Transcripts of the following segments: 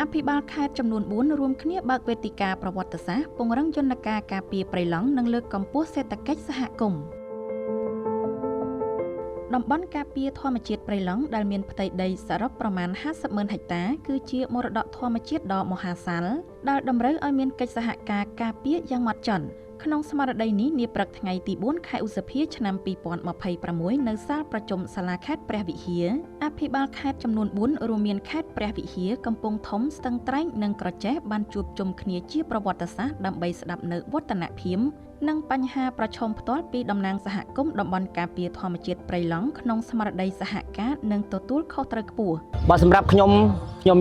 អភិបាលខេត្តចំនួន4រួមគ្នាបើកវេទិកាប្រវត្តិសាស្ត្រពង្រឹងយន្តការការពារព្រៃឡង់និងលើកកម្ពស់សេដ្ឋកិច្ចសហគមន៍តំបន់ការពារធម្មជាតិព្រៃឡង់ដែលមានផ្ទៃដីសរុបប្រមាណ50,000 ហិកតាគឺជាមរតកធម្មជាតិដ៏មហាសាលដែលតម្រូវឲ្យមានកិច្ចសហការការពារយ៉ាងម៉ត់ចត់ក្នុងស្មារតីនេះនាព្រឹកថ្ងៃទី4ខែឧសភាឆ្នាំ2026នៅសាលប្រជុំសាលាខេត្តព្រះវិហារអភិបាលខេត្តចំនួន4រួមមានខេត្តព្រះវិហារកំពង់ធំស្ទឹងត្រែងនិងក្រចេះបានជួបជុំគ្នាជាប្រវត្តិសាស្ត្រដើម្បីស្ដាប់នៅវឌ្ឍនភាពនិងបញ្ហាប្រឈមផ្ទាល់ពីតំណាងសហគមន៍តំបន់ការពារធម្មជាតិព្រៃឡង់ក្នុងស្មារតីសហការនិងទទួលខុសត្រូវខ្ពស់បាទសម្រាប់ខ្ញុំ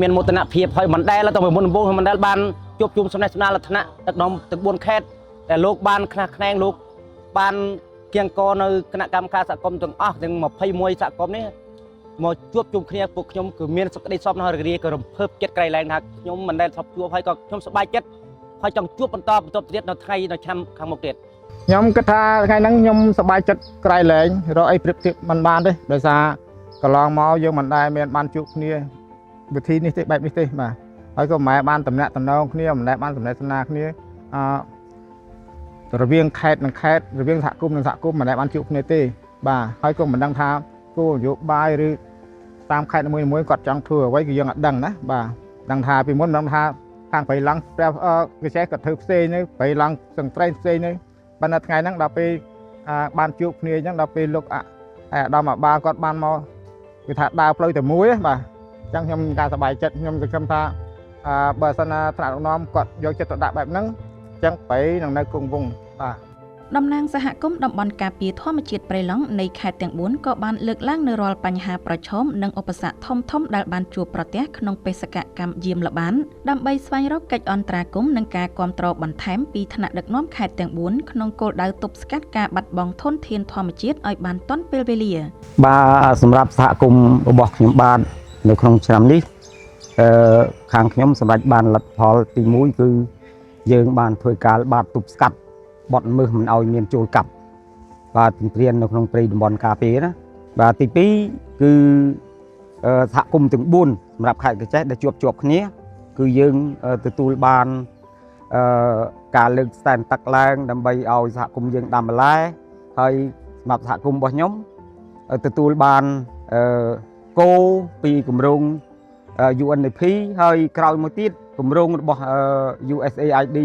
មានមោទនភាពហើយមិនដែលទៅមុនដំបូងមិនដែលបានជួបជុំសំណេះសំណាលលក្ខណៈទឹកដមទាំង4ខេត្តតែលោកបានខ្នះខ្នែងលោកបានគៀងកនៅគណៈកម្មការសហគមន៍ទាំងអស់ទាំង21សហគមន៍នេះមកជួបជុំគ្នាពួកខ្ញុំគឺមានសេចក្តីសោកនៅរីករាយក៏រំភើបចិត្តក្រៃលែងថាខ្ញុំមិនដែលធ្លាប់ជួបហើយក៏ខ្ញុំសប្បាយចិត្តហើយចង់ជួបបន្តទៀតនៅថ្ងៃនៅឆ្នាំខាងមុខទៀតខ្ញុំគិតថាថ្ងៃហ្នឹងខ្ញុំសប្បាយចិត្តក្រៃលែងរកអីប្រៀបធៀបមិនបានទេដោយសារកន្លងមកយើងមិនដែលបានជួបគ្នាវិធីនេះទេបែបនេះទេបាទហើយក៏មិនដែលបានតំណាក់តំណងគ្នាមិនដែលបានតំណែងគ្នារវាងខេត្តនិងខេត្តរវាងសហគមន៍និងសហគមន៍មិនដែលបានជួបគ្នាទេបាទហើយក៏មិនដឹងថាគោលនយោបាយឬតាមខេត្តមួយៗគាត់ចង់ធ្វើអ្វីគឺយើងអត់ដឹងណាបាទដឹងថាពីមុនដឹងថាខាងព្រៃឡង់ព្រះវិជ័យគាត់ធ្វើផ្សេងនៅព្រៃឡង់សឹងត្រែងផ្សេងនៅប៉ុន្តែថ្ងៃហ្នឹងដល់ពេលបានជួបគ្នាអញ្ចឹងដល់ពេលលោកអាដាមអាបាគាត់បានមកគឺថាដើរផ្លូវតែមួយបាទអញ្ចឹងខ្ញុំការសប្បាយចិត្តខ្ញុំសង្ឃឹមថាបើសិនណាថ្នាក់ដឹកនាំគាត់យកចិត្តទុកដាក់បែបហ្នឹងអញ្ចឹងព្រៃនឹងនៅគង់វង្សបាទតំណាងសហគមន៍តំបន់ការពារធម្មជាតិព្រៃឡង់នៃខេត្តទាំង4ក៏បានលើកឡើងនៅរាល់បញ្ហាប្រឈមនិងឧបសគ្គធំៗដែលបានជួបប្រទះក្នុងបេសកកម្មយាមល្បានដើម្បីស្វែងរកកិច្ចអន្តរាគមន៍និងការគាំទ្របន្ថែមពីថ្នាក់ដឹកនាំខេត្តទាំង4ក្នុងគោលដៅទប់ស្កាត់ការបាត់បង់ធនធានធម្មជាតិឲ្យបានទាន់ពេលវេលាបាទសម្រាប់សហគមន៍របស់ខ្ញុំបាននៅក្នុងឆ្នាំនេះខាងខ្ញុំសម្រាប់បានលទ្ធផលទី1គឺយើងបានធ្វើការបាត់ទប់ស្កាត់បត់មើសមិនឲ្យមានចូលកាប់បាទព្រាននៅក្នុងព្រៃតំបន់ការពារណាបាទទី2គឺសហគមន៍ទាំង4សម្រាប់ខេត្តកោះចេះដែលជាប់គ្នាគឺយើងទទួលបានការលើកស្តែនទឹកឡើងដើម្បីឲ្យសហគមន៍យើងដាំបន្លែហើយសម្រាប់សហគមន៍របស់ខ្ញុំទទួលបានគោពីគម្រោង UNDP ហើយក្រោយមួយទៀតគម្រោងរបស់ USAID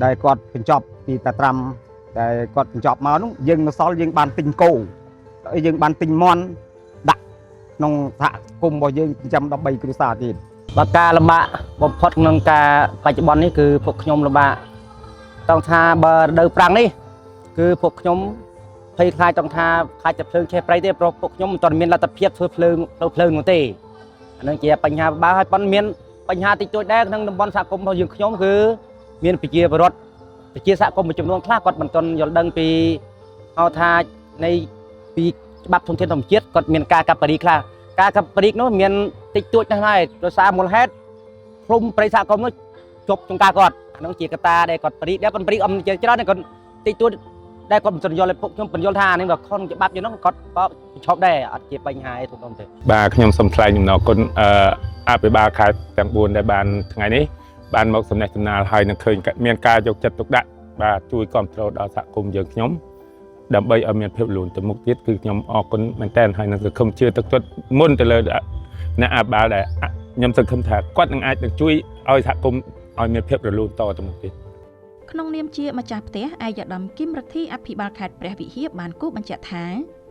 ដែលគាត់បញ្ចប់ពីតាត្រាំដែលគាត់បញ្ចប់មកនោះយើងនៅសល់យើងបានទិញគោហើយយើងបានទិញមាន់ដាក់ក្នុងសហគមន៍របស់យើងចិញ្ចឹម13គ្រួសារទៀតបាទការលំបាកបំផុតក្នុងការបច្ចុប្បន្ននេះគឺពួកខ្ញុំលំបាកต้องថាបើរដូវប្រាំងនេះគឺពួកខ្ញុំភ័យខ្លាចต้องថាខ្លាចតែភ្លើងឆេះព្រៃទេព្រោះពួកខ្ញុំមិនទាន់មានលទ្ធភាពធ្វើភ្លើងនោះទេអានឹងជាបញ្ហាបាហើយប៉ុន្តែមានបញ្ហាតិចតួចដែរក្នុងតំបន់សហគមន៍របស់យើងខ្ញុំគឺមានប្រជាពលរដ្ឋប្រជាសហគមន៍មួយចំនួនខ្លះគាត់មិនទាន់យល់ដឹងពីហៅថានៃពីច្បាប់ធនធានធម្មជាតិគាត់មានការកាប់បរិខ្លះការកាប់បរិនោះមានតិចតួចណាស់ហើយដោយសារមូលហេតុព្រំព្រៃសហគមន៍នោះជប់ចង្ការគាត់អានោះជាកត្តាដែលគាត់បរិដែលប៉ុន្តែបរិអំជាច្រើនគាត់តិចតួចដែលគាត់មិនទាន់យល់ឲ្យពួកខ្ញុំបញ្យល់ថាអានេះវាខុសច្បាប់យ៉ាងនោះគាត់ក៏ប្រឈប់ដែរអត់ជាបញ្ហាអីធំទេបាទខ្ញុំសូមថ្លែងអំណរគុណអភិបាលខេត្តទាំង4ដែលបានថ្ងៃនេះបានមកសំណេះសំណាលហើយនឹងឃើញមានការយកចិត្តទុកដាក់បាទជួយគ្រប់គ្រងដល់សហគមន៍យើងខ្ញុំដើម្បីឲ្យមានភាពលូនទៅមុខទៀតគឺខ្ញុំអរគុណមែនទែនហើយនឹងសង្ឃឹមជឿទឹកចិត្តមុនទៅលើអ្នកអភិបាលដែលខ្ញុំសង្ឃឹមថាគាត់នឹងអាចនឹងជួយឲ្យសហគមន៍ឲ្យមានភាពរលូនតទៅមុខទៀតក្នុងនាមជាម្ចាស់ផ្ទះអាយដាមគឹមរិទ្ធីអភិបាលខេត្តព្រះវិហារបានគូបញ្ជាក់ថា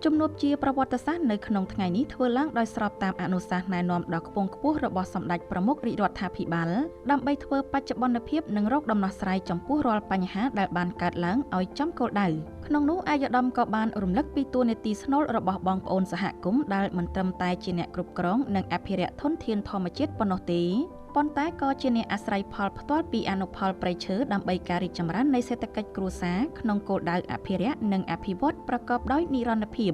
ជំនួបជាប្រវត្តិសាស្ត្រនៅក្នុងថ្ងៃនេះធ្វើឡើងដោយស្របតាមអនុសាសន៍ណែនាំដ៏ខ្ពង់ខ្ពស់របស់សម្ដេចប្រមុខរាជរដ្ឋាភិបាលដើម្បីធ្វើបច្ចុប្បន្នភាពនិងរកដំណោះស្រាយចំពោះរាល់បញ្ហាដែលបានកើតឡើងឲ្យចំគោលដៅក្នុងនោះអាយដាមក៏បានរំលឹកពីតួនាទីស្នូលរបស់បងប្អូនសហគមន៍ដែលមិនត្រឹមតែជាអ្នកគ្រប់គ្រងនិងអភិរក្សធនធានធម្មជាតិប៉ុណ្ណោះទេប៉ុន្តែក៏ជាអ្នកអាស្រ័យផលផ្ទាល់ពីអនុផលព្រៃឈើដើម្បីការរីកចម្រើននៃសេដ្ឋកិច្ចគ្រួសារក្នុងគោលដៅអភិរក្សនិងអភិវឌ្ឍប្រកបដោយនិរន្តរភាព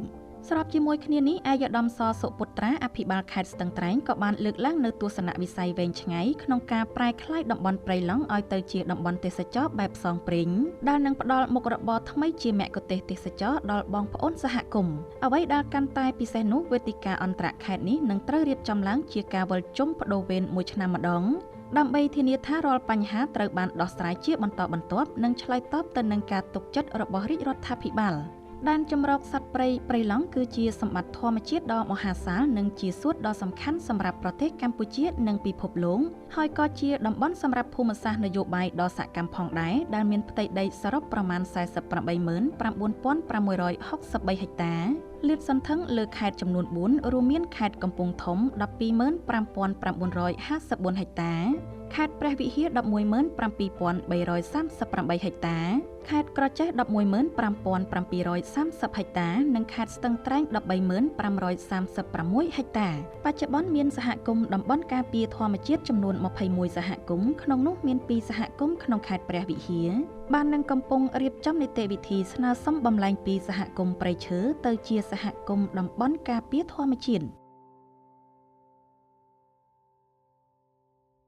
ស្របជាមួយគ្នានេះអាយដាមសសុពុត្រាអភិបាលខេត្តស្ទឹងត្រែងក៏បានលើកឡើងនៅទស្សនវិស័យវែងឆ្ងាយក្នុងការប្រែក្លាយតំបន់ព្រៃឡង់ឲ្យទៅជាតំបន់ទេសចរបែបផ្សងព្រេងដែលនឹងផ្ដល់មុខរបរថ្មីជាមគ្គុទ្ទេសក៍ទេសចរដល់បងប្អូនសហគមន៍អ្វីដែលកាន់តែពិសេសនោះវេទិកាអន្តរខេត្តនេះនឹងត្រូវរៀបចំឡើងជាការវិលជុំបដូវវេនមួយឆ្នាំម្ដងដើម្បីធានាថារាល់បញ្ហាត្រូវបានដោះស្រាយជាបន្តបន្ទាប់និងឆ្លើយតបទៅនឹងការទុកចិត្តរបស់រាជរដ្ឋាភិបាលដែនជម្រកសត្វព្រៃព្រៃឡង់គឺជាសម្បត្តិធម្មជាតិដ៏មហាសាលនិងជាសួតដ៏សំខាន់សម្រាប់ប្រទេសកម្ពុជានិងពិភពលោកហើយក៏ជាតំបន់សម្រាប់ភូមិសាស្ត្រនយោបាយដ៏សកម្មផងដែរដែលមានផ្ទៃដីសរុបប្រមាណ 489,663 ហិកតាលាតសន្ធឹងលើខេត្តចំនួន4រួមមានខេត្តកំពង់ធំ 125,954 ហិកតាខេត្តព្រះវិហារ 117,338 ហិកតាខេត្តក្រចេះ 115,730 ហិកតានិងខេត្តស្ទឹងត្រែង 13,536 ហិកតាបច្ចុប្បន្នមានសហគមន៍តំបន់ការពារធម្មជាតិចំនួន21សហគមន៍ក្នុងនោះមាន2សហគមន៍ក្នុងខេត្តព្រះវិហារបាននឹងកំពុងរៀបចំនីតិវិធីស្នើសុំបំលែងពីសហគមន៍ព្រៃឈើទៅជាសហគមន៍តំបន់ការពារធម្មជាតិ